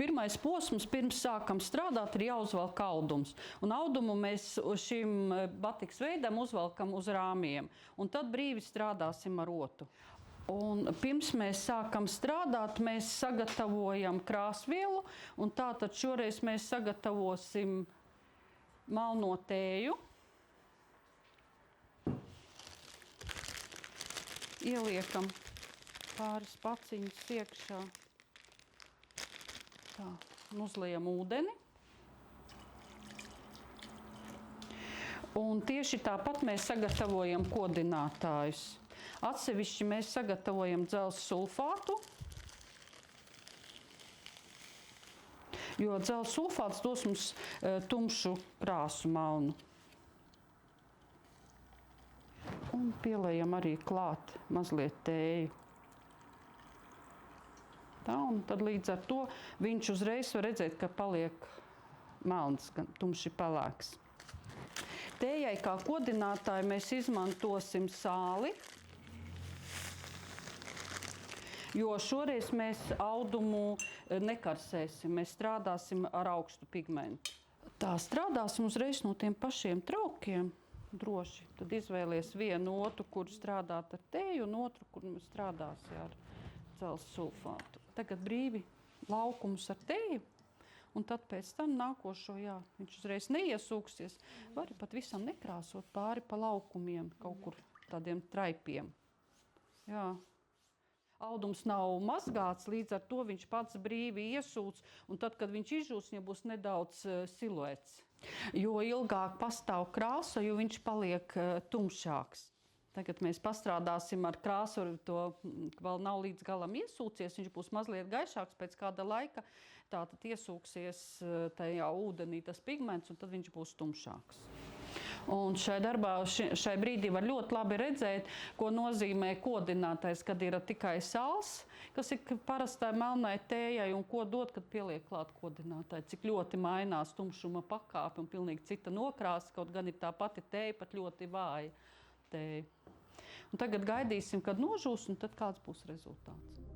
Pirmais posms, pirms sākam strādāt, ir jāuzvelk audums. Un audumu mēs šim batiks veidam uzvelkam uz rāmjiem. Un tad brīvi strādāsim ar rotu. Un pirms mēs sākam strādāt, mēs sagatavojam krāsvielu, un tātad šoreiz mēs sagatavosim melno tēju. Ieliekam pāris paciņus iekšā. Tā, un uzliejam ūdeni. Un tieši tāpat mēs sagatavojam kodinātājus. Atsevišķi mēs sagatavojam dzelzs sulfātu, jo dzelzs sulfāts dos mums tumšu krāsu melnu. Un pieliejam arī klāt mazliet tēju. Tā, un tad līdz ar to viņš uzreiz var redzēt, ka paliek melns, tumši pelēks. Tējai kā kodinātāju mēs izmantosim sāli, jo šoreiz mēs audumu nekarsēsim, mēs strādāsim ar augstu pigmentu. Tā strādāsim uzreiz no tiem pašiem traukiem droši. Tad izvēlies vienu otru, kur strādāt ar tēju, un otru, kur strādāsi ar dzelzs sulfātu. Tagad brīvi laukumus ar tēju, un tad pēc tam nākošo, viņš uzreiz neiesūksies. Vari pat visam nekrāsot pāri pa laukumiem, kaut kur tādiem traipiem. Jā. Audums nav mazgāts, līdz ar to viņš pats brīvi iesūc, un tad, kad viņš izžūs, viņam būs nedaudz siluets. Jo ilgāk pastāv krāsa, jo viņš paliek tumšāks. Tagad mēs pastrādāsim ar krāsu, to vēl nav līdz galam iesūcies, viņš būs mazliet gaišāks pēc kāda laika, tātad iesūksies tajā ūdenī tas pigments, un tad viņš būs tumšāks. Un šai darbā, šai brīdī var ļoti labi redzēt, ko nozīmē kodinātais, kad ir tikai sāls, kas ir parastai melnai tējai, un ko dod, kad pieliek klāt kodinātāji. Cik ļoti mainās tumšuma pakāpe un pilnīgi cita nokrāsa, kaut gan ir tā pati tēja, pat ļoti vāja tēja. Un tagad gaidīsim, kad nožūs, un tad kāds būs rezultāts.